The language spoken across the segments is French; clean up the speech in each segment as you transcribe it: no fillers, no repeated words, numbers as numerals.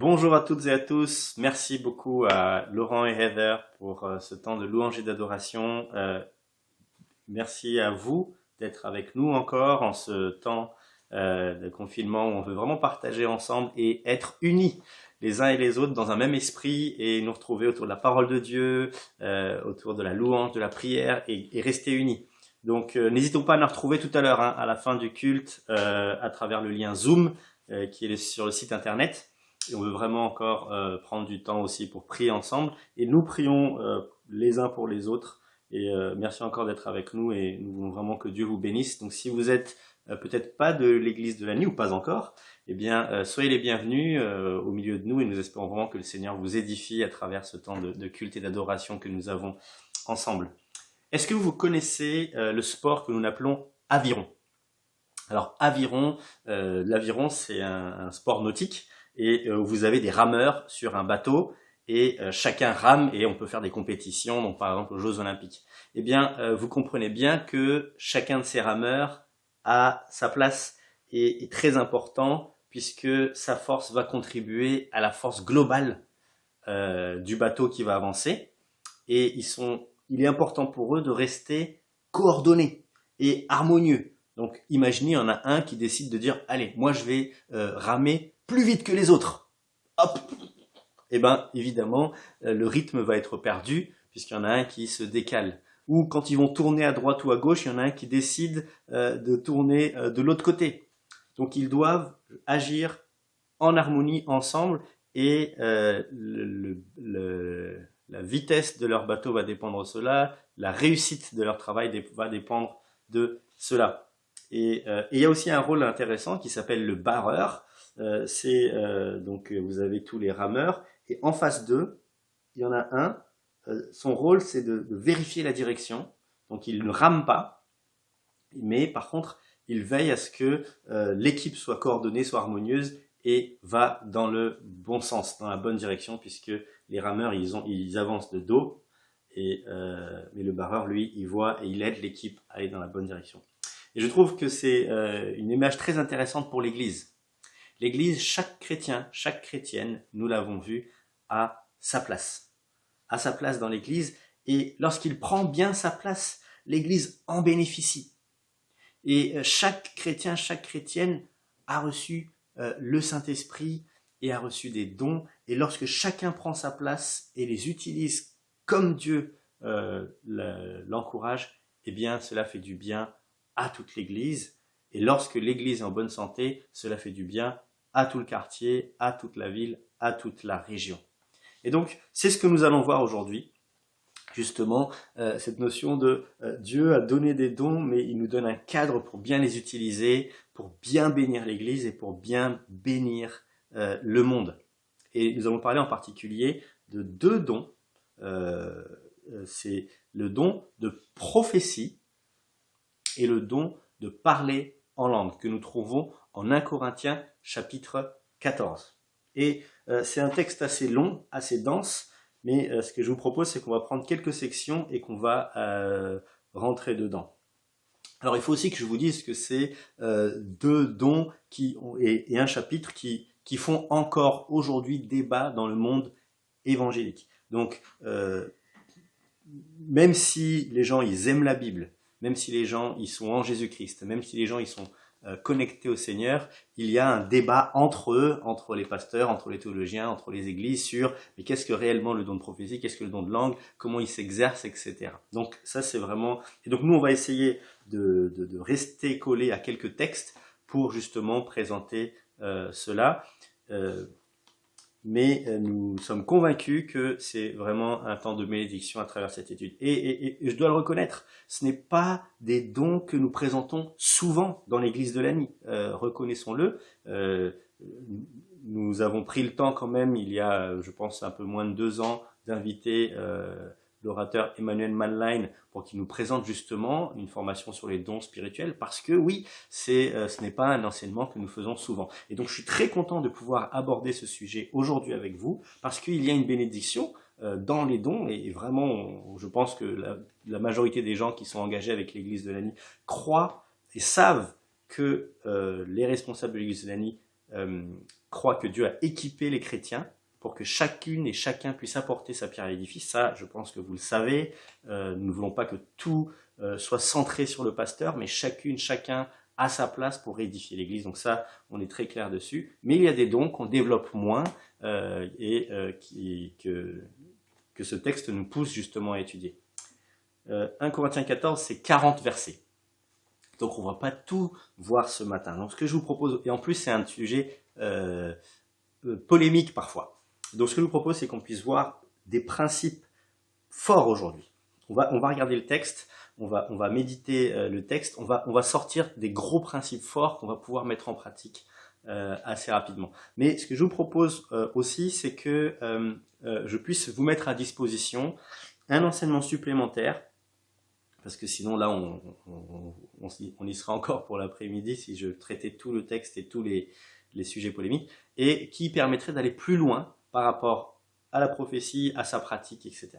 Bonjour à toutes et à tous. Merci beaucoup à Laurent et Heather pour ce temps de louange et d'adoration. Merci à vous d'être avec nous encore en ce temps de confinement où on veut vraiment partager ensemble et être unis les uns et les autres dans un même esprit et nous retrouver autour de la parole de Dieu, autour de la louange, de la prière et rester unis. Donc n'hésitons pas à nous retrouver tout à l'heure à la fin du culte à travers le lien Zoom qui est sur le site internet. Et on veut vraiment encore prendre du temps aussi pour prier ensemble. Et nous prions les uns pour les autres. Et merci encore d'être avec nous et nous voulons vraiment que Dieu vous bénisse. Donc si vous êtes peut-être pas de l'église de la nuit ou pas encore, eh bien soyez les bienvenus au milieu de nous et nous espérons vraiment que le Seigneur vous édifie à travers ce temps de culte et d'adoration que nous avons ensemble. Est-ce que vous connaissez le sport que nous appelons aviron? Alors l'aviron c'est un sport nautique et vous avez des rameurs sur un bateau et chacun rame et on peut faire des compétitions, donc par exemple aux Jeux Olympiques. Eh bien, vous comprenez bien que chacun de ces rameurs a sa place et est très important puisque sa force va contribuer à la force globale du bateau qui va avancer et il est important pour eux de rester coordonnés et harmonieux. Donc imaginez, il y en a un qui décide de dire allez, moi je vais ramer plus vite que les autres. Hop. Et bien évidemment, le rythme va être perdu puisqu'il y en a un qui se décale. Ou quand ils vont tourner à droite ou à gauche, il y en a un qui décide de tourner de l'autre côté. Donc ils doivent agir en harmonie ensemble et la vitesse de leur bateau va dépendre de cela, la réussite de leur travail va dépendre de cela. Et il y a aussi un rôle intéressant qui s'appelle le barreur. Donc vous avez tous les rameurs et en face d'eux, il y en a un. Son rôle c'est de vérifier la direction. Donc il ne rame pas, mais par contre il veille à ce que l'équipe soit coordonnée, soit harmonieuse et va dans le bon sens, dans la bonne direction, puisque les rameurs ils avancent de dos mais le barreur lui il voit et il aide l'équipe à aller dans la bonne direction. Et je trouve que c'est une image très intéressante pour l'Église. L'Église, chaque chrétien, chaque chrétienne, nous l'avons vu, a sa place. A sa place dans l'Église et lorsqu'il prend bien sa place, l'Église en bénéficie. Et chaque chrétien, chaque chrétienne a reçu le Saint-Esprit et a reçu des dons. Et lorsque chacun prend sa place et les utilise comme Dieu l'encourage, eh bien cela fait du bien à toute l'Église. Et lorsque l'Église est en bonne santé, cela fait du bien à tout le quartier, à toute la ville, à toute la région. Et donc, c'est ce que nous allons voir aujourd'hui. Justement, cette notion de Dieu a donné des dons, mais il nous donne un cadre pour bien les utiliser, pour bien bénir l'Église et pour bien bénir le monde. Et nous allons parler en particulier de deux dons. C'est le don de prophétie et le don de parler en langue que nous trouvons en 1 Corinthiens chapitre 14. Et c'est un texte assez long, assez dense, mais ce que je vous propose, c'est qu'on va prendre quelques sections et qu'on va rentrer dedans. Alors il faut aussi que je vous dise que c'est deux dons et un chapitre qui font encore aujourd'hui débat dans le monde évangélique. Donc même si les gens ils aiment la Bible, même si les gens ils sont en Jésus-Christ, même si les gens ils sont connectés au Seigneur, il y a un débat entre eux, entre les pasteurs, entre les théologiens, entre les églises sur mais qu'est-ce que réellement le don de prophétie, qu'est-ce que le don de langue, comment il s'exerce, etc. Donc ça c'est vraiment... Et donc nous on va essayer de rester collé à quelques textes pour justement présenter cela. Mais nous sommes convaincus que c'est vraiment un temps de bénédiction à travers cette étude. Et je dois le reconnaître, ce n'est pas des dons que nous présentons souvent dans l'église de l'Ani. Reconnaissons-le. Nous avons pris le temps quand même, il y a, je pense, un peu moins de 2 ans, d'inviter l'orateur Emmanuel Manline pour qu'il nous présente justement une formation sur les dons spirituels, parce que oui, ce n'est pas un enseignement que nous faisons souvent. Et donc je suis très content de pouvoir aborder ce sujet aujourd'hui avec vous, parce qu'il y a une bénédiction dans les dons, et vraiment, je pense que la majorité des gens qui sont engagés avec l'église de l'Ani croient et savent que les responsables de l'église de l'Ani croit que Dieu a équipé les chrétiens pour que chacune et chacun puisse apporter sa pierre à l'édifice. Ça, je pense que vous le savez. Nous ne voulons pas que tout soit centré sur le pasteur, mais chacun a sa place pour édifier l'Église. Donc ça, on est très clair dessus. Mais il y a des dons qu'on développe moins que ce texte nous pousse justement à étudier. 1 Corinthiens 14, c'est 40 versets. Donc on ne va pas tout voir ce matin. Donc ce que je vous propose, et en plus c'est un sujet polémique parfois. Donc ce que je vous propose, c'est qu'on puisse voir des principes forts aujourd'hui. On va regarder le texte, on va méditer le texte, on va sortir des gros principes forts qu'on va pouvoir mettre en pratique assez rapidement. Mais ce que je vous propose aussi, c'est que je puisse vous mettre à disposition un enseignement supplémentaire, parce que sinon là on y sera encore pour l'après-midi si je traitais tout le texte et tous les sujets polémiques, et qui permettrait d'aller plus loin par rapport à la prophétie, à sa pratique, etc.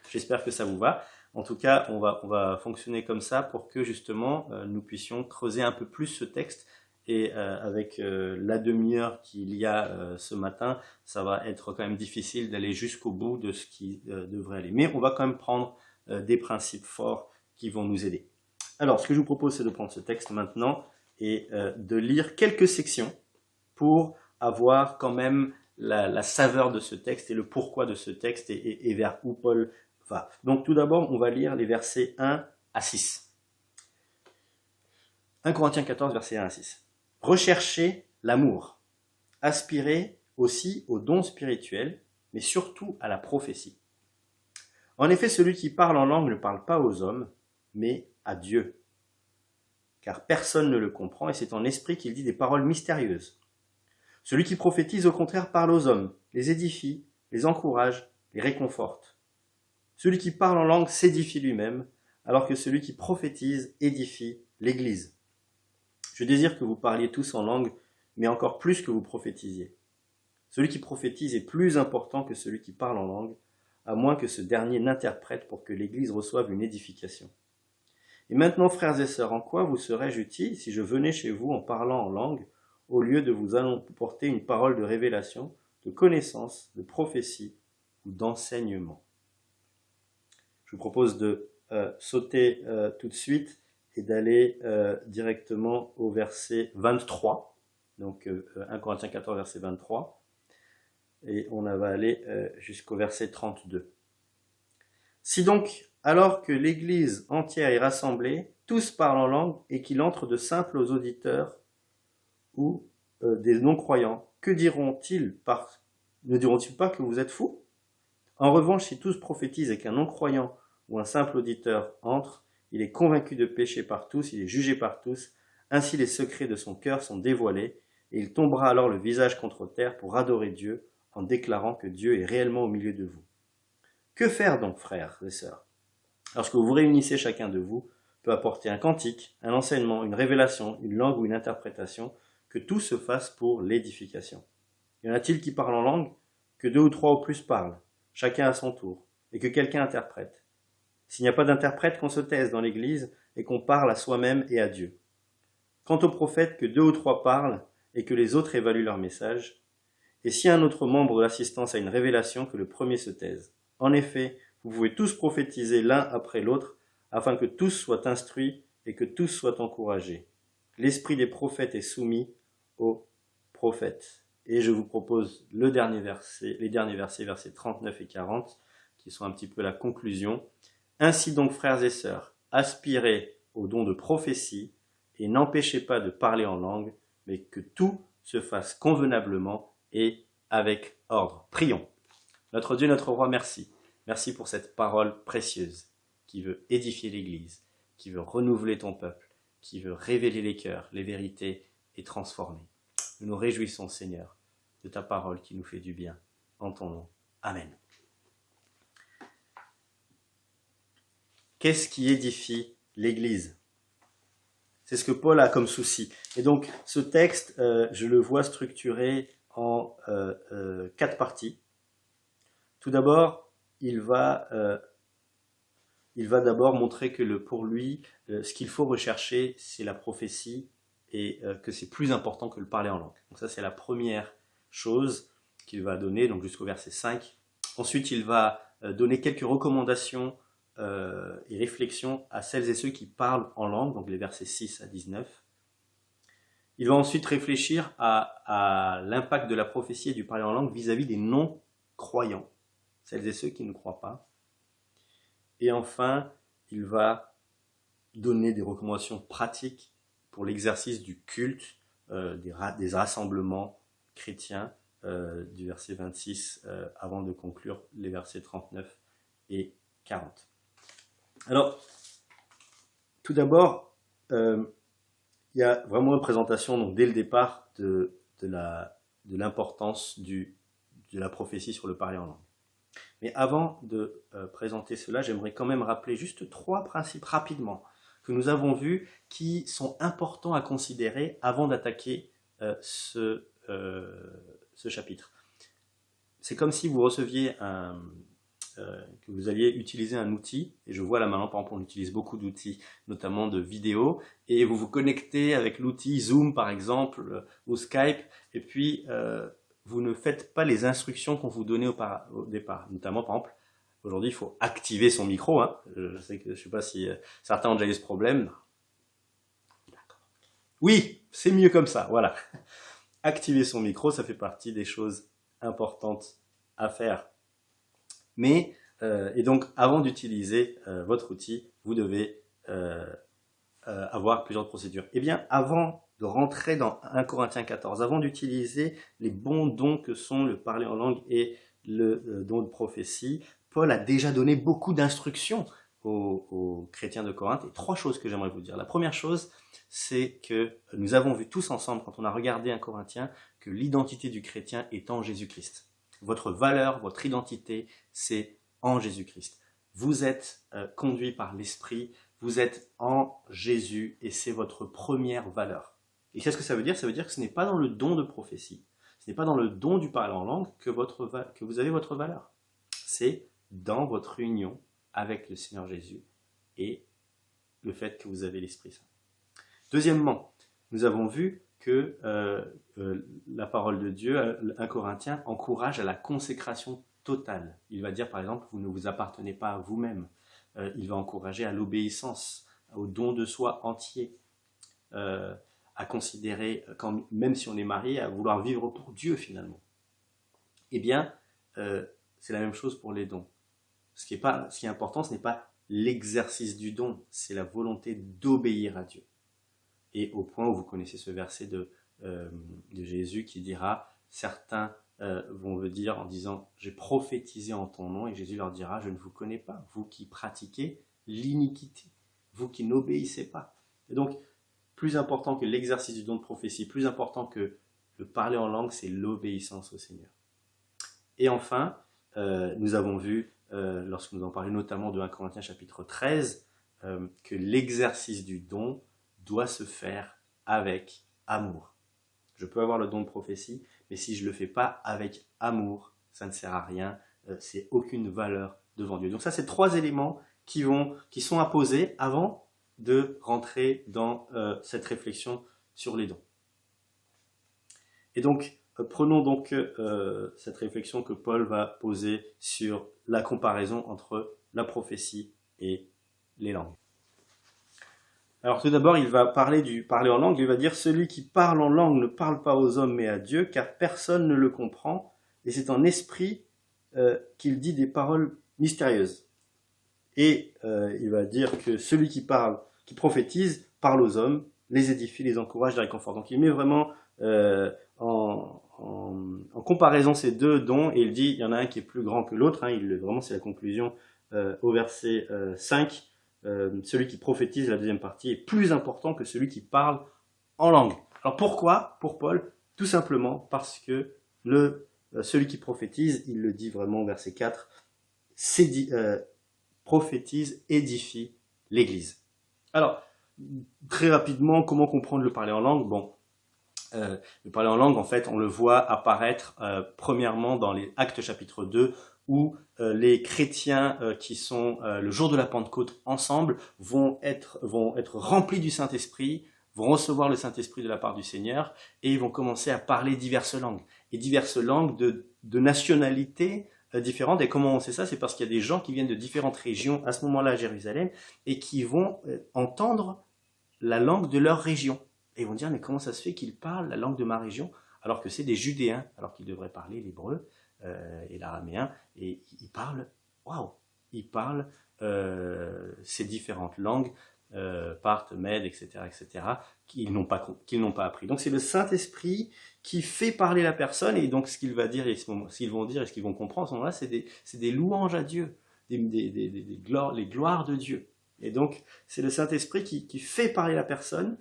J'espère que ça vous va. En tout cas, on va fonctionner comme ça pour que justement nous puissions creuser un peu plus ce texte, et avec la demi-heure qu'il y a ce matin, ça va être quand même difficile d'aller jusqu'au bout de ce qui devrait aller. Mais on va quand même prendre des principes forts qui vont nous aider. Alors, ce que je vous propose, c'est de prendre ce texte maintenant et de lire quelques sections pour avoir quand même la saveur de ce texte et le pourquoi de ce texte et vers où Paul va. Donc tout d'abord, on va lire les versets 1 à 6. 1 Corinthiens 14, versets 1 à 6. Recherchez l'amour, aspirez aussi aux dons spirituels, mais surtout à la prophétie. En effet, celui qui parle en langue ne parle pas aux hommes, mais à Dieu. Car personne ne le comprend, et c'est en esprit qu'il dit des paroles mystérieuses. Celui qui prophétise, au contraire, parle aux hommes, les édifie, les encourage, les réconforte. Celui qui parle en langue s'édifie lui-même, alors que celui qui prophétise édifie l'Église. Je désire que vous parliez tous en langue, mais encore plus que vous prophétisiez. Celui qui prophétise est plus important que celui qui parle en langue, à moins que ce dernier n'interprète pour que l'Église reçoive une édification. Et maintenant, frères et sœurs, en quoi vous serais-je utile si je venais chez vous en parlant en langue, au lieu de vous apporter une parole de révélation, de connaissance, de prophétie ou d'enseignement? Je vous propose de sauter tout de suite et d'aller directement au verset 23, donc 1 Corinthiens 14, verset 23, et on va aller jusqu'au verset 32. Si donc, alors que l'Église entière est rassemblée, tous parlent en langue et qu'il entre de simples auditeurs ou des non-croyants, que diront-ils ne diront-ils pas que vous êtes fous? En revanche, si tous prophétisent et qu'un non-croyant ou un simple auditeur entre, il est convaincu de péché par tous, il est jugé par tous, ainsi les secrets de son cœur sont dévoilés, et il tombera alors le visage contre terre pour adorer Dieu, en déclarant que Dieu est réellement au milieu de vous. Que faire donc, frères et sœurs? Lorsque vous vous réunissez, chacun de vous peut apporter un cantique, un enseignement, une révélation, une langue ou une interprétation, que tout se fasse pour l'édification. Y en a-t-il qui parlent en langue? Que 2 ou 3 au plus parlent, chacun à son tour, et que quelqu'un interprète. S'il n'y a pas d'interprète, qu'on se taise dans l'Église et qu'on parle à soi-même et à Dieu. Quant aux prophètes, que 2 ou 3 parlent et que les autres évaluent leur message. Et si un autre membre de l'assistance a une révélation, que le premier se taise. En effet, vous pouvez tous prophétiser l'un après l'autre, afin que tous soient instruits et que tous soient encouragés. L'esprit des prophètes est soumis aux prophètes. Et je vous propose les derniers versets, versets 39 et 40, qui sont un petit peu la conclusion. Ainsi donc, frères et sœurs, aspirez au don de prophétie et n'empêchez pas de parler en langue, mais que tout se fasse convenablement et avec ordre. Prions. Notre Dieu, notre Roi, merci. Merci pour cette parole précieuse qui veut édifier l'Église, qui veut renouveler ton peuple, qui veut révéler les cœurs, les vérités et transformer. Nous nous réjouissons, Seigneur, de ta parole qui nous fait du bien. En ton nom. Amen. Qu'est-ce qui édifie l'Église? C'est ce que Paul a comme souci. Et donc, ce texte, je le vois structuré en 4 parties. Tout d'abord, il va d'abord montrer que pour lui, ce qu'il faut rechercher, c'est la prophétie et que c'est plus important que le parler en langue. Donc ça, c'est la première chose qu'il va donner, donc jusqu'au verset 5. Ensuite, il va donner quelques recommandations et réflexions à celles et ceux qui parlent en langue, donc les versets 6 à 19. Il va ensuite réfléchir à l'impact de la prophétie et du parler en langue vis-à-vis des non-croyants, celles et ceux qui ne croient pas. Et enfin, il va donner des recommandations pratiques pour l'exercice du culte, des rassemblements chrétiens, du verset 26 avant de conclure les versets 39 et 40. Alors, tout d'abord, il y a vraiment une présentation donc, dès le départ de l'importance de la prophétie sur le parler en langue. Mais avant de présenter cela, j'aimerais quand même rappeler juste 3 principes rapidement que nous avons vus qui sont importants à considérer avant d'attaquer ce chapitre. C'est comme si vous receviez que vous alliez utiliser un outil, et je vois là maintenant, par exemple, on utilise beaucoup d'outils, notamment de vidéo, et vous vous connectez avec l'outil Zoom, par exemple, ou Skype, et puis vous ne faites pas les instructions qu'on vous donnait au départ. Notamment, par exemple, aujourd'hui, il faut activer son micro. Hein. Je sais pas si certains ont déjà eu ce problème. Oui, c'est mieux comme ça, voilà. Activer son micro, ça fait partie des choses importantes à faire. Mais, et donc, avant d'utiliser votre outil, vous devez avoir plusieurs procédures. Eh bien, avant de rentrer dans 1 Corinthiens 14, avant d'utiliser les bons dons que sont le parler en langue et le don de prophétie, Paul a déjà donné beaucoup d'instructions aux chrétiens de Corinthe. Et 3 choses que j'aimerais vous dire. La première chose, c'est que nous avons vu tous ensemble, quand on a regardé 1 Corinthiens, que l'identité du chrétien est en Jésus-Christ. Votre valeur, votre identité, c'est en Jésus-Christ. Vous êtes conduit par l'Esprit, vous êtes en Jésus et c'est votre première valeur. Et qu'est-ce que ça veut dire? Ça veut dire que ce n'est pas dans le don de prophétie, ce n'est pas dans le don du parler en langue que vous avez votre valeur. C'est dans votre union avec le Seigneur Jésus et le fait que vous avez l'Esprit Saint. Deuxièmement, nous avons vu que la parole de Dieu, 1 Corinthiens, encourage à la consécration totale. Il va dire par exemple, vous ne vous appartenez pas à vous-même. Il va encourager à l'obéissance, au don de soi entier, à considérer, même si on est marié, à vouloir vivre pour Dieu finalement. Eh bien, c'est la même chose pour les dons. Ce qui est important, ce n'est pas l'exercice du don, c'est la volonté d'obéir à Dieu. Et au point où vous connaissez ce verset de Jésus qui dira, certains vont le dire en disant « J'ai prophétisé en ton nom » et Jésus leur dira « Je ne vous connais pas, vous qui pratiquez l'iniquité, vous qui n'obéissez pas. » Et donc, plus important que l'exercice du don de prophétie, plus important que le parler en langue, c'est l'obéissance au Seigneur. Et enfin, nous avons vu, lorsque nous en parlions notamment de 1 Corinthiens chapitre 13, que l'exercice du don doit se faire avec amour. Je peux avoir le don de prophétie, mais si je ne le fais pas avec amour, ça ne sert à rien, c'est aucune valeur devant Dieu. Donc ça, c'est 3 éléments qui sont à poser avant de rentrer dans cette réflexion sur les dons. Et donc, prenons donc cette réflexion que Paul va poser sur la comparaison entre la prophétie et les langues. Alors tout d'abord, il va parler du parler en langue, il va dire « Celui qui parle en langue ne parle pas aux hommes mais à Dieu, car personne ne le comprend, et c'est en esprit qu'il dit des paroles mystérieuses. » Et il va dire que celui qui prophétise, parle aux hommes, les édifie, les encourage, les réconforte. Donc il met vraiment en comparaison ces 2 dons, et il dit il y en a un qui est plus grand que l'autre, vraiment c'est la conclusion au verset 5. Celui qui prophétise, la deuxième partie, est plus important que celui qui parle en langue. Alors pourquoi? Pour Paul, tout simplement parce que celui qui prophétise, il le dit vraiment au verset 4, prophétise, édifie l'Église. Alors, très rapidement, comment comprendre le parler en langue? Bon, le parler en langue, en fait, on le voit apparaître premièrement dans les Actes chapitre 2, où les chrétiens qui sont le jour de la Pentecôte ensemble vont être remplis du Saint-Esprit, vont recevoir le Saint-Esprit de la part du Seigneur et ils vont commencer à parler diverses langues. Et diverses langues de nationalités différentes. Et comment on sait ça? C'est parce qu'il y a des gens qui viennent de différentes régions à ce moment-là à Jérusalem et qui vont entendre la langue de leur région. Et ils vont dire, mais comment ça se fait qu'ils parlent la langue de ma région alors que c'est des Judéens, alors qu'ils devraient parler l'hébreu et l'araméen. Et ils parlent, ils parlent ces différentes langues, Parthes, Mèdes, etc., qu'ils n'ont pas appris. Donc c'est le Saint-Esprit qui fait parler la personne, et donc ce qu'il va dire, et ce qu'ils vont dire, et ce qu'ils vont comprendre à ce moment-là, c'est des louanges à Dieu, les gloires de Dieu. Et donc c'est le Saint-Esprit qui fait parler la personne.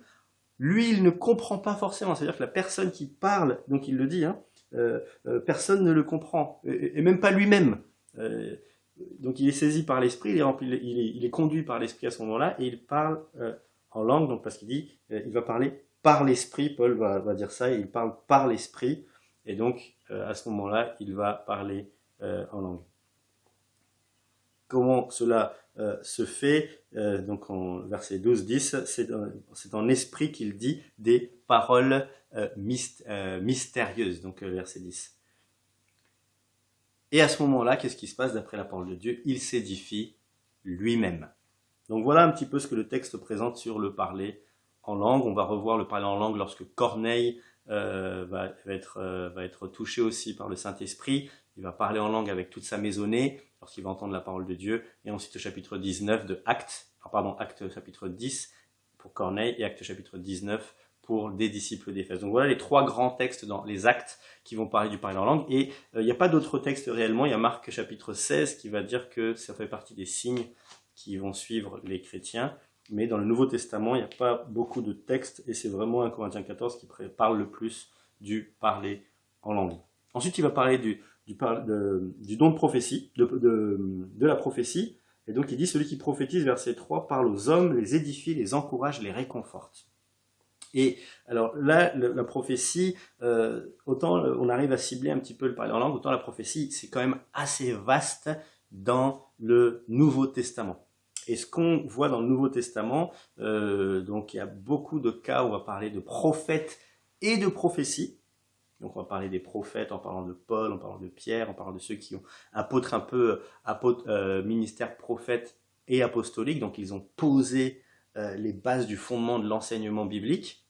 Lui, il ne comprend pas forcément, c'est-à-dire que la personne qui parle, donc il le dit, personne ne le comprend, et même pas lui-même. Donc il est saisi par l'esprit, il est conduit par l'esprit à ce moment-là, et il parle en langue, donc parce qu'il dit, il va parler par l'esprit, Paul va dire ça, il parle par l'esprit, et donc à ce moment-là, il va parler en langue. Comment cela se fait? Donc en verset 12-10, c'est en esprit qu'il dit des paroles mystérieuses, donc verset 10. Et à ce moment-là, qu'est-ce qui se passe d'après la parole de Dieu? Il s'édifie lui-même. Donc voilà un petit peu ce que le texte présente sur le parler en langue. On va revoir le parler en langue lorsque Corneille va être touché aussi par le Saint-Esprit. Il va parler en langue avec toute sa maisonnée lorsqu'il va entendre la parole de Dieu. Et ensuite au chapitre 19 de Actes chapitre 10 pour Corneille et Actes chapitre 19 pour des disciples d'Éphèse. Donc voilà les trois grands textes dans les Actes qui vont parler du parler en langue. Et il n'y a pas d'autres textes réellement. Il y a Marc chapitre 16 qui va dire que ça fait partie des signes qui vont suivre les chrétiens. Mais dans le Nouveau Testament, il n'y a pas beaucoup de textes et c'est vraiment 1 Corinthiens 14 qui parle le plus du parler en langue. Ensuite, il va parler du don de prophétie, de la prophétie. Et donc il dit, celui qui prophétise, verset 3, parle aux hommes, les édifie, les encourage, les réconforte. Et alors là, la prophétie, autant on arrive à cibler un petit peu le parler en langue, autant la prophétie, c'est quand même assez vaste dans le Nouveau Testament. Et ce qu'on voit dans le Nouveau Testament, donc il y a beaucoup de cas où on va parler de prophètes et de prophétie. Donc on va parler des prophètes en parlant de Paul, en parlant de Pierre, en parlant de ceux qui ont ministère prophète et apostolique. Donc ils ont posé les bases du fondement de l'enseignement biblique.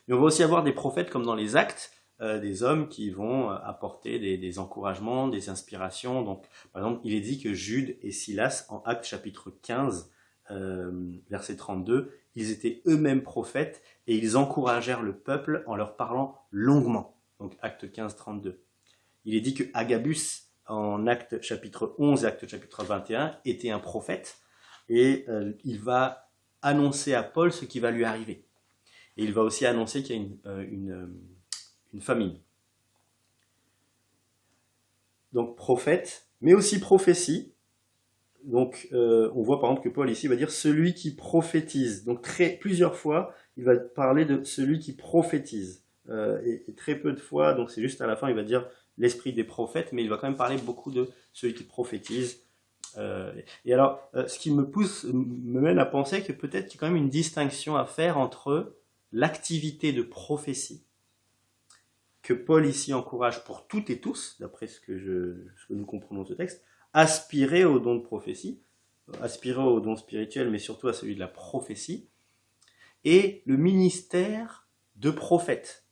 Mais on va aussi avoir des prophètes comme dans les Actes, des hommes qui vont apporter des encouragements, des inspirations. Donc, par exemple, il est dit que Jude et Silas, en Actes chapitre 15, verset 32, ils étaient eux-mêmes prophètes et ils encouragèrent le peuple en leur parlant longuement. Donc, Actes 15, 32. Il est dit que Agabus, en Actes chapitre 11 et Actes chapitre 21, était un prophète et il va annoncer à Paul ce qui va lui arriver. Et il va aussi annoncer qu'il y a une famine. Donc prophète, mais aussi prophétie. Donc on voit par exemple que Paul ici va dire celui qui prophétise. Donc plusieurs fois, il va parler de celui qui prophétise. Et très peu de fois, donc c'est juste à la fin, il va dire l'esprit des prophètes, mais il va quand même parler beaucoup de celui qui prophétise. Et alors, ce qui me mène à penser que peut-être qu'il y a quand même une distinction à faire entre l'activité de prophétie que Paul ici encourage pour toutes et tous, d'après ce que nous comprenons de ce texte, aspirer au don de prophétie, aspirer au don spirituel, mais surtout à celui de la prophétie, et le ministère de prophète,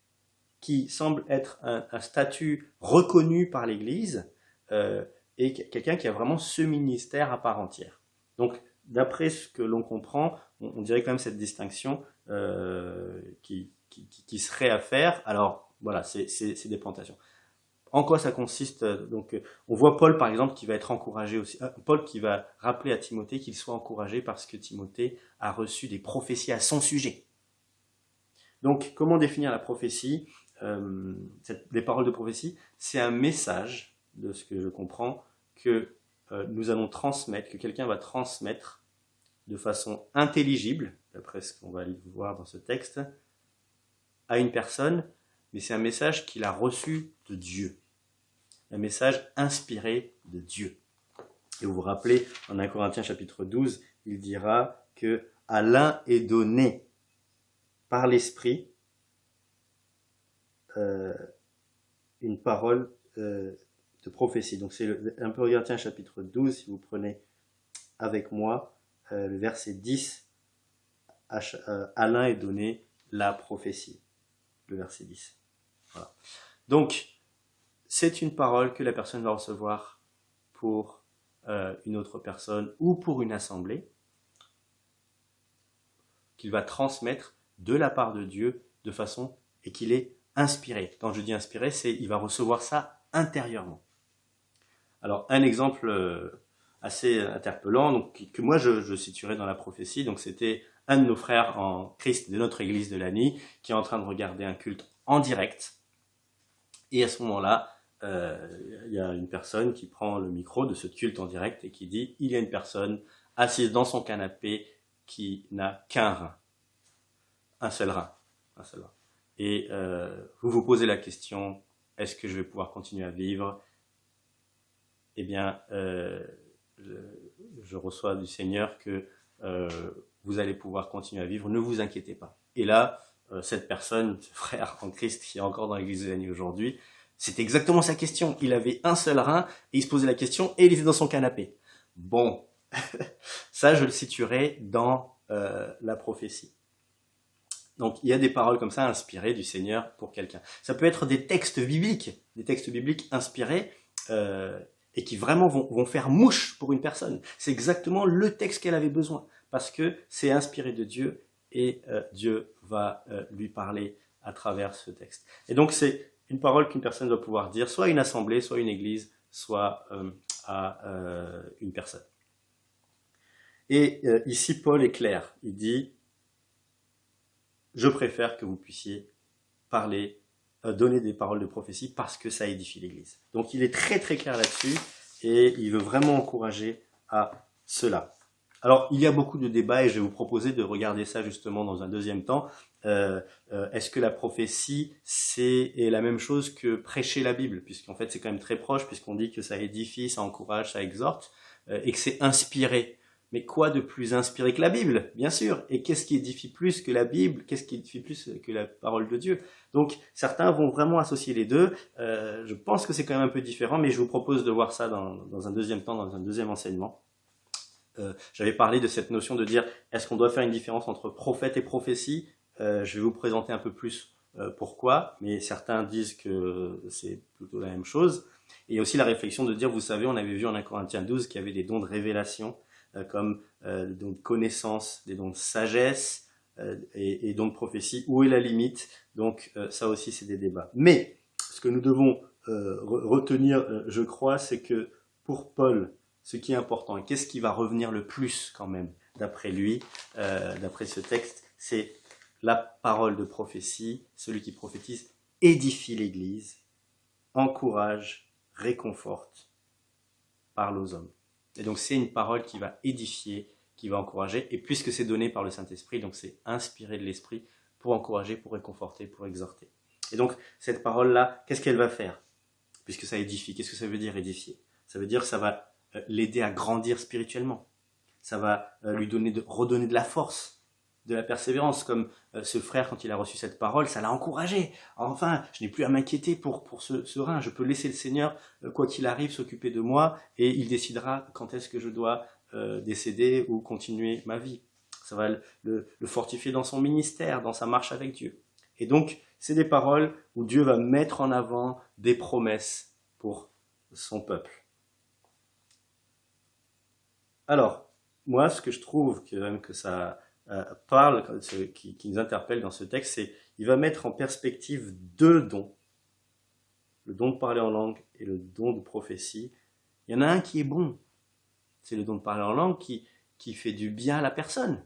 qui semble être un statut reconnu par l'Église, et quelqu'un qui a vraiment ce ministère à part entière. Donc, d'après ce que l'on comprend, on dirait quand même cette distinction qui serait à faire. Alors, voilà, c'est des plantations. En quoi ça consiste? Donc, on voit Paul, par exemple, qui va être encouragé aussi. Paul qui va rappeler à Timothée qu'il soit encouragé parce que Timothée a reçu des prophéties à son sujet. Donc, comment définir la prophétie? Les paroles de prophétie, c'est un message, de ce que je comprends, que nous allons transmettre, que quelqu'un va transmettre de façon intelligible, d'après ce qu'on va voir dans ce texte, à une personne, mais c'est un message qu'il a reçu de Dieu. Un message inspiré de Dieu. Et vous vous rappelez, en 1 Corinthiens chapitre 12, il dira que à l'un est donné par l'Esprit une parole de prophétie. Donc c'est 1 Corinthiens chapitre 12, si vous prenez avec moi le verset 10, à l'un est donné la prophétie. Le verset 10. Voilà. Donc, c'est une parole que la personne va recevoir pour une autre personne ou pour une assemblée, qu'il va transmettre de la part de Dieu de façon et qu'il est inspiré. Quand je dis inspiré, c'est il va recevoir ça intérieurement. Alors, un exemple assez interpellant, donc, que moi je situerais dans la prophétie, donc c'était un de nos frères en Christ de notre église de Lagny qui est en train de regarder un culte en direct. Et à ce moment-là, il y a une personne qui prend le micro de ce culte en direct et qui dit « Il y a une personne assise dans son canapé qui n'a qu'un rein, un seul rein. Et vous vous posez la question, est-ce que je vais pouvoir continuer à vivre ? Eh bien, je reçois du Seigneur que vous allez pouvoir continuer à vivre, ne vous inquiétez pas. » Et là, cette personne, ce frère en Christ qui est encore dans l'église de Lagny aujourd'hui, c'était exactement sa question. Il avait un seul rein et il se posait la question et il était dans son canapé. Bon, ça je le situerai dans la prophétie. Donc il y a des paroles comme ça inspirées du Seigneur pour quelqu'un. Ça peut être des textes bibliques inspirés et qui vraiment vont faire mouche pour une personne. C'est exactement le texte qu'elle avait besoin parce que c'est inspiré de Dieu et Dieu va lui parler à travers ce texte. Et donc c'est une parole qu'une personne doit pouvoir dire, soit à une assemblée, soit à une église, soit à une personne. Et ici, Paul est clair. Il dit, je préfère que vous puissiez parler, donner des paroles de prophétie parce que ça édifie l'église. Donc il est très très clair là-dessus et il veut vraiment encourager à cela. Alors, il y a beaucoup de débats et je vais vous proposer de regarder ça justement dans un deuxième temps. Est-ce que la prophétie est la même chose que prêcher la Bible? Puisqu'en fait, c'est quand même très proche, puisqu'on dit que ça édifie, ça encourage, ça exhorte, et que c'est inspiré. Mais quoi de plus inspiré que la Bible? Bien sûr. Et qu'est-ce qui édifie plus que la Bible? Qu'est-ce qui édifie plus que la parole de Dieu? Donc, certains vont vraiment associer les deux. Je pense que c'est quand même un peu différent, mais je vous propose de voir ça dans un deuxième temps, dans un deuxième enseignement. J'avais parlé de cette notion de dire, est-ce qu'on doit faire une différence entre prophète et prophétie? Je vais vous présenter un peu plus pourquoi, mais certains disent que c'est plutôt la même chose. Et il y a aussi la réflexion de dire, vous savez, on avait vu en 1 Corinthiens 12 qu'il y avait des dons de révélation, comme des dons de connaissance, des dons de sagesse et dons de prophétie. Où est la limite? Donc ça aussi, c'est des débats. Mais ce que nous devons retenir, je crois, c'est que pour Paul, ce qui est important, et qu'est-ce qui va revenir le plus quand même, d'après lui, d'après ce texte, c'est la parole de prophétie. Celui qui prophétise édifie l'Église, encourage, réconforte, parle aux hommes. Et donc c'est une parole qui va édifier, qui va encourager, et puisque c'est donné par le Saint-Esprit, donc c'est inspiré de l'Esprit pour encourager, pour réconforter, pour exhorter. Et donc cette parole-là, qu'est-ce qu'elle va faire? Puisque ça édifie, qu'est-ce que ça veut dire édifier? Ça veut dire que ça va l'aider à grandir spirituellement. Ça va lui redonner de la force, de la persévérance, comme ce frère, quand il a reçu cette parole, ça l'a encouragé. Enfin, je n'ai plus à m'inquiéter pour ce rein. Je peux laisser le Seigneur, quoi qu'il arrive, s'occuper de moi et il décidera quand est-ce que je dois décéder ou continuer ma vie. Ça va le fortifier dans son ministère, dans sa marche avec Dieu. Et donc, c'est des paroles où Dieu va mettre en avant des promesses pour son peuple. Alors, moi, ce que je trouve que ça parle, qui nous interpelle dans ce texte, c'est qu'il va mettre en perspective deux dons. Le don de parler en langue et le don de prophétie. Il y en a un qui est bon. C'est le don de parler en langue qui fait du bien à la personne.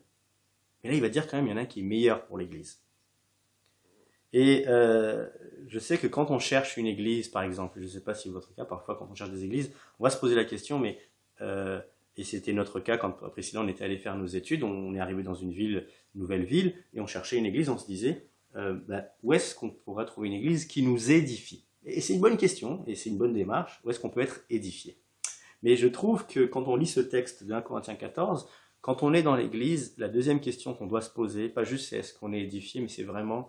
Mais là, il va dire quand même, il y en a un qui est meilleur pour l'Église. Et je sais que quand on cherche une église, par exemple, je ne sais pas si c'est votre cas, parfois quand on cherche des églises, on va se poser la question, mais... et c'était notre cas quand Priscilla, on était allé faire nos études, on est arrivé dans une nouvelle ville, et on cherchait une église, on se disait, où est-ce qu'on pourrait trouver une église qui nous édifie? Et c'est une bonne question, et c'est une bonne démarche, où est-ce qu'on peut être édifié? Mais je trouve que quand on lit ce texte de 1 Corinthiens 14, Quand on est dans l'Église, la deuxième question qu'on doit se poser, pas juste c'est est-ce qu'on est édifié, mais c'est vraiment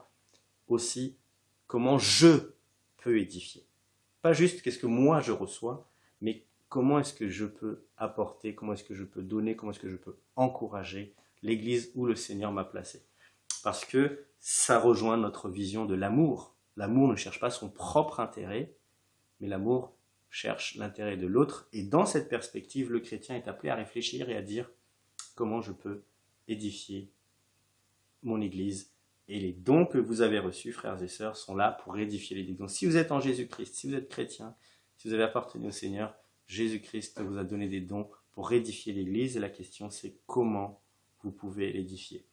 aussi comment je peux édifier. Pas juste qu'est-ce que moi je reçois, mais comment est-ce que je peux apporter, comment est-ce que je peux donner, comment est-ce que je peux encourager l'Église où le Seigneur m'a placé. Parce que ça rejoint notre vision de l'amour. L'amour ne cherche pas son propre intérêt, mais l'amour cherche l'intérêt de l'autre. Et dans cette perspective, le chrétien est appelé à réfléchir et à dire comment je peux édifier mon Église. Et les dons que vous avez reçus, frères et sœurs, sont là pour édifier l'Église. Donc si vous êtes en Jésus-Christ, si vous êtes chrétien, si vous avez appartenu au Seigneur, Jésus-Christ vous a donné des dons pour édifier l'Église. Et la question c'est comment vous pouvez l'édifier.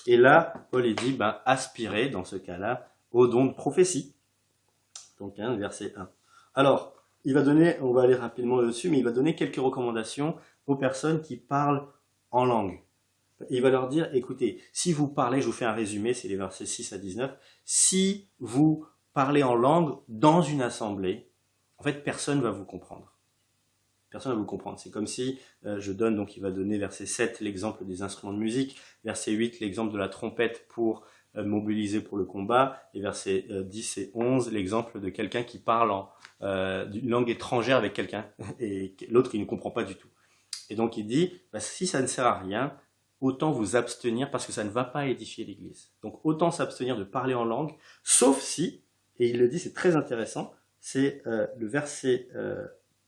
Et là, Paul dit, aspirez dans ce cas-là au don de prophétie. Donc, verset 1. Alors, il va donner, on va aller rapidement dessus, mais il va donner quelques recommandations aux personnes qui parlent en langue. Il va leur dire, écoutez, si vous parlez, je vous fais un résumé, c'est les versets 6 à 19, si vous parlez en langue dans une assemblée, en fait, personne ne va vous comprendre. Personne ne va vous comprendre. C'est comme si, je donne, donc il va donner verset 7 l'exemple des instruments de musique, verset 8 l'exemple de la trompette pour mobiliser pour le combat, et verset 10 et 11 l'exemple de quelqu'un qui parle d'une langue étrangère avec quelqu'un, et l'autre il ne comprend pas du tout. Et donc il dit, si ça ne sert à rien, autant vous abstenir parce que ça ne va pas édifier l'Église. Donc autant s'abstenir de parler en langue, sauf si, et il le dit, c'est très intéressant, c'est le verset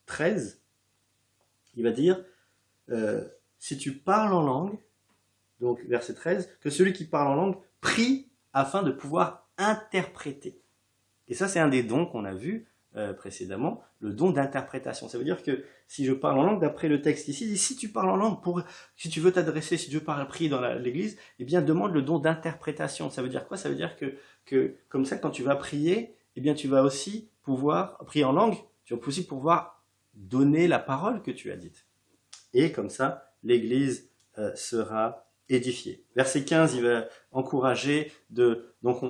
13, il va dire, si tu parles en langue, donc verset 13, que celui qui parle en langue prie afin de pouvoir interpréter. Et ça, c'est un des dons qu'on a vu précédemment, le don d'interprétation. Ça veut dire que si je parle en langue, d'après le texte ici, si tu parles en langue, si tu veux t'adresser, si tu veux prier dans l'église, eh bien demande le don d'interprétation. Ça veut dire quoi? Ça veut dire que comme ça, quand tu vas prier, eh bien tu vas aussi pouvoir prier en langue, tu vas aussi pouvoir donner la parole que tu as dite. Et comme ça, l'église sera édifiée. Verset 15, il va encourager donc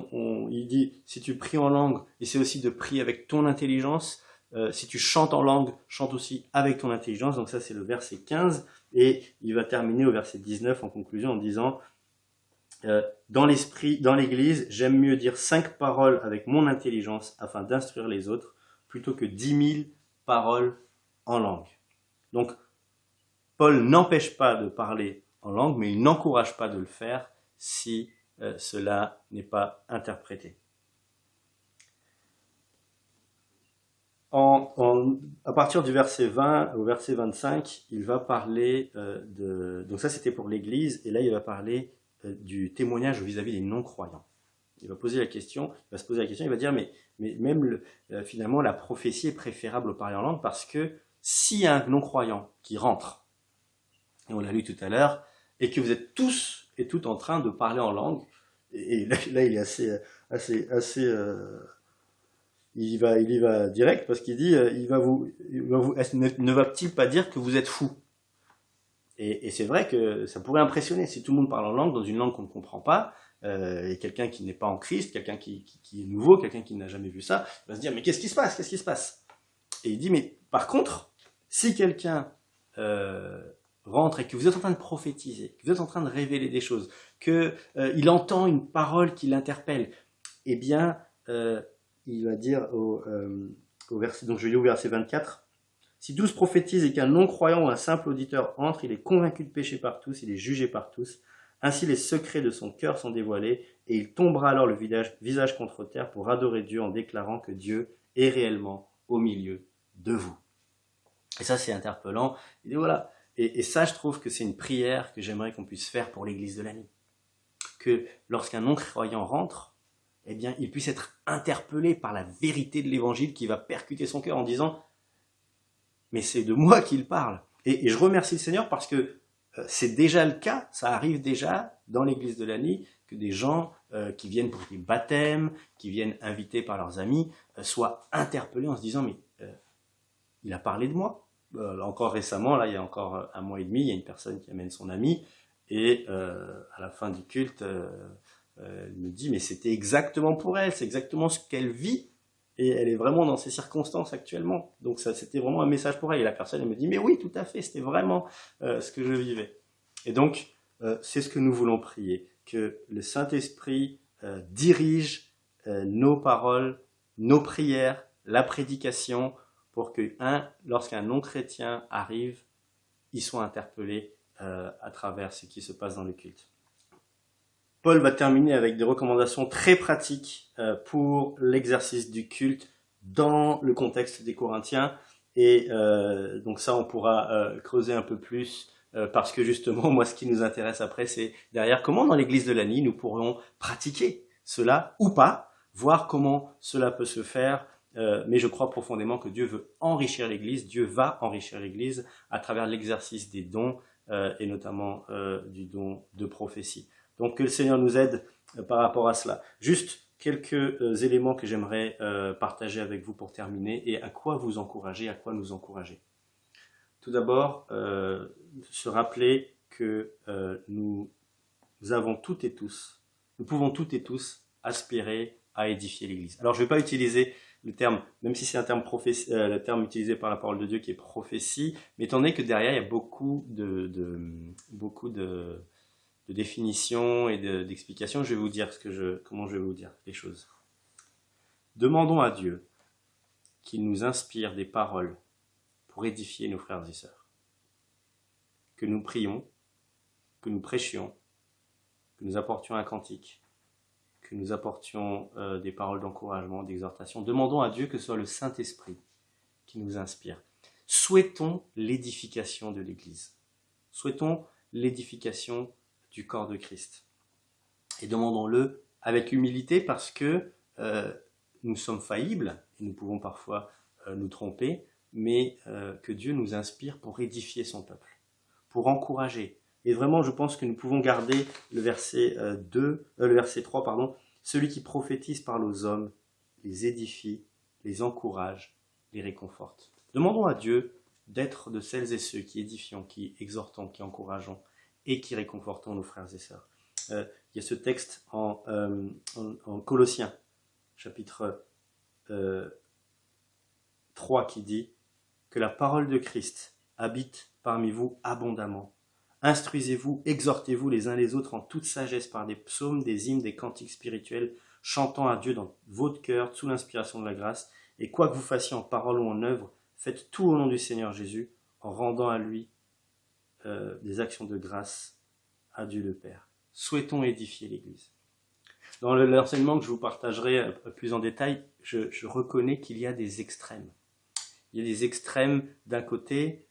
il dit, si tu pries en langue, essaie aussi de prier avec ton intelligence. Si tu chantes en langue, chante aussi avec ton intelligence. Donc ça, c'est le verset 15. Et il va terminer au verset 19 en conclusion en disant, dans l'église, j'aime mieux dire 5 paroles avec mon intelligence afin d'instruire les autres, plutôt que 10 000 paroles en langue. Donc, Paul n'empêche pas de parler en langue, mais il n'encourage pas de le faire si cela n'est pas interprété. À partir du verset 20 au verset 25, il va parler donc ça c'était pour l'Église, et là il va parler du témoignage vis-à-vis des non-croyants. Il va se poser la question, il va dire mais même finalement la prophétie est préférable au parler en langue, parce que s'il y a un non-croyant qui rentre, et on l'a lu tout à l'heure, et que vous êtes tous et toutes en train de parler en langue, et là il est assez il y va direct, parce qu'il dit ne va-t-il pas dire que vous êtes fou? Et c'est vrai que ça pourrait impressionner si tout le monde parle en langue, dans une langue qu'on ne comprend pas, et quelqu'un qui n'est pas en Christ, quelqu'un qui est nouveau, quelqu'un qui n'a jamais vu ça, il va se dire mais qu'est-ce qui se passe? Et il dit mais par contre, si quelqu'un rentre et que vous êtes en train de prophétiser, que vous êtes en train de révéler des choses, qu'il entend une parole qui l'interpelle, eh bien, il va dire au verset, donc je lis au verset 24, si 12 prophétisent et qu'un non-croyant ou un simple auditeur entre, il est convaincu de péché par tous, il est jugé par tous, ainsi les secrets de son cœur sont dévoilés, et il tombera alors le visage contre terre pour adorer Dieu en déclarant que Dieu est réellement au milieu de vous. Et ça c'est interpellant, il dit voilà. Et ça, je trouve que c'est une prière que j'aimerais qu'on puisse faire pour l'Église de l'année. Que lorsqu'un non-croyant rentre, eh bien, il puisse être interpellé par la vérité de l'Évangile qui va percuter son cœur en disant « Mais c'est de moi qu'il parle ». Et je remercie le Seigneur parce que c'est déjà le cas, ça arrive déjà dans l'Église de l'année, que des gens qui viennent pour des baptêmes, qui viennent invités par leurs amis, soient interpellés en se disant « Mais il a parlé de moi ». Encore récemment, là, il y a encore un mois et demi, il y a une personne qui amène son ami, et à la fin du culte, elle me dit mais c'était exactement pour elle, c'est exactement ce qu'elle vit, et elle est vraiment dans ces circonstances actuellement, donc ça c'était vraiment un message pour elle. Et la personne elle me dit mais oui, tout à fait, c'était vraiment ce que je vivais. Et donc, c'est ce que nous voulons prier, que le Saint-Esprit dirige nos paroles, nos prières, la prédication, pour que lorsqu'un non-chrétien arrive, il soit interpellé à travers ce qui se passe dans le culte. Paul va terminer avec des recommandations très pratiques pour l'exercice du culte dans le contexte des Corinthiens. Et donc ça, on pourra creuser un peu plus parce que justement, moi, ce qui nous intéresse après, c'est derrière comment dans l'église de Lagny, nous pourrions pratiquer cela ou pas, voir comment cela peut se faire. Mais je crois profondément que Dieu veut enrichir l'église, Dieu va enrichir l'église à travers l'exercice des dons et notamment du don de prophétie. Donc que le Seigneur nous aide par rapport à cela. Juste quelques éléments que j'aimerais partager avec vous pour terminer et à quoi vous encourager, à quoi nous encourager. Tout d'abord, se rappeler que nous avons toutes et tous, nous pouvons toutes et tous aspirer à édifier l'Église. Alors je ne vais pas utiliser le terme, même si c'est un terme le terme utilisé par la parole de Dieu qui est prophétie, mais étant donné que derrière il y a beaucoup de définitions et d'explications, je vais vous dire comment je vais vous dire les choses. Demandons à Dieu qu'il nous inspire des paroles pour édifier nos frères et sœurs. Que nous prions, que nous prêchions, que nous apportions un cantique, que nous apportions des paroles d'encouragement, d'exhortation. Demandons à Dieu que ce soit le Saint-Esprit qui nous inspire. Souhaitons l'édification de l'Église. Souhaitons l'édification du corps de Christ. Et demandons-le avec humilité parce que nous sommes faillibles et nous pouvons parfois nous tromper, mais que Dieu nous inspire pour édifier son peuple, pour encourager. Et vraiment, je pense que nous pouvons garder le verset 3, celui qui prophétise parle aux hommes, les édifie, les encourage, les réconforte. Demandons à Dieu d'être de celles et ceux qui édifions, qui exhortons, qui encourageons et qui réconfortons nos frères et sœurs. Il y a ce texte en Colossiens, chapitre 3, qui dit que la parole de Christ habite parmi vous abondamment. Instruisez-vous, exhortez-vous les uns les autres en toute sagesse par des psaumes, des hymnes, des cantiques spirituels, chantant à Dieu dans votre cœur sous l'inspiration de la grâce. Et quoi que vous fassiez en parole ou en œuvre, faites tout au nom du Seigneur Jésus, en rendant à lui des actions de grâce à Dieu le Père. Souhaitons édifier l'Église. Dans l'enseignement que je vous partagerai plus en détail, je reconnais qu'il y a des extrêmes. Il y a des extrêmes d'un côté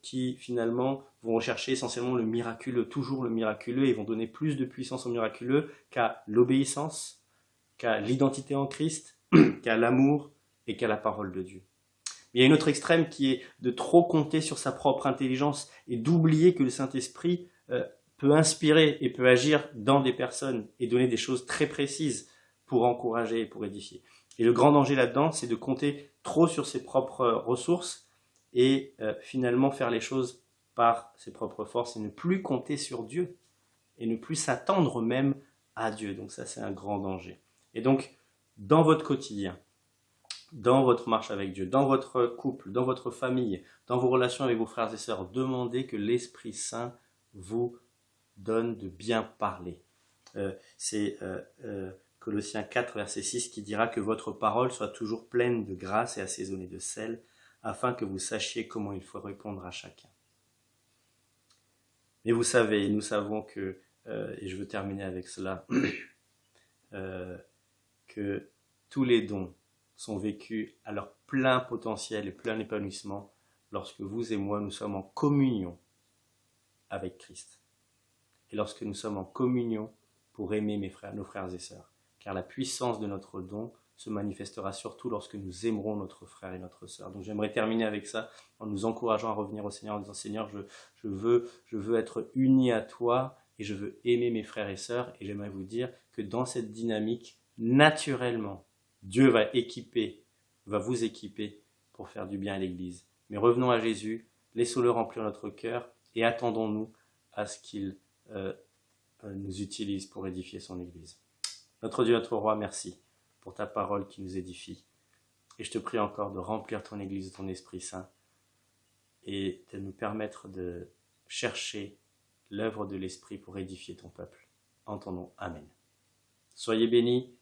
qui finalement vont rechercher essentiellement le miraculeux, toujours le miraculeux, et vont donner plus de puissance au miraculeux qu'à l'obéissance, qu'à l'identité en Christ, qu'à l'amour et qu'à la parole de Dieu. Il y a une autre extrême qui est de trop compter sur sa propre intelligence et d'oublier que le Saint-Esprit peut inspirer et peut agir dans des personnes et donner des choses très précises pour encourager et pour édifier. Et le grand danger là-dedans, c'est de compter trop sur ses propres ressources et finalement faire les choses par ses propres forces et ne plus compter sur Dieu et ne plus s'attendre même à Dieu. Donc ça, c'est un grand danger. Et donc, dans votre quotidien, dans votre marche avec Dieu, dans votre couple, dans votre famille, dans vos relations avec vos frères et sœurs, demandez que l'Esprit Saint vous donne de bien parler. C'est Colossiens 4, verset 6 qui dira que votre parole soit toujours pleine de grâce et assaisonnée de sel, afin que vous sachiez comment il faut répondre à chacun. Mais vous savez, nous savons que, et je veux terminer avec cela, que tous les dons sont vécus à leur plein potentiel et plein épanouissement lorsque vous et moi, nous sommes en communion avec Christ. Et lorsque nous sommes en communion pour aimer nos frères et sœurs. Car la puissance de notre don se manifestera surtout lorsque nous aimerons notre frère et notre sœur. Donc j'aimerais terminer avec ça en nous encourageant à revenir au Seigneur en disant Seigneur, je veux être uni à toi et je veux aimer mes frères et sœurs. Et j'aimerais vous dire que dans cette dynamique, naturellement, Dieu va vous équiper pour faire du bien à l'Église. Mais revenons à Jésus, laissons-le remplir notre cœur et attendons-nous à ce qu'il nous utilise pour édifier son Église. Notre Dieu, notre Roi, merci pour ta parole qui nous édifie. Et je te prie encore de remplir ton Église de ton Esprit Saint et de nous permettre de chercher l'œuvre de l'Esprit pour édifier ton peuple. En ton nom, Amen. Soyez bénis.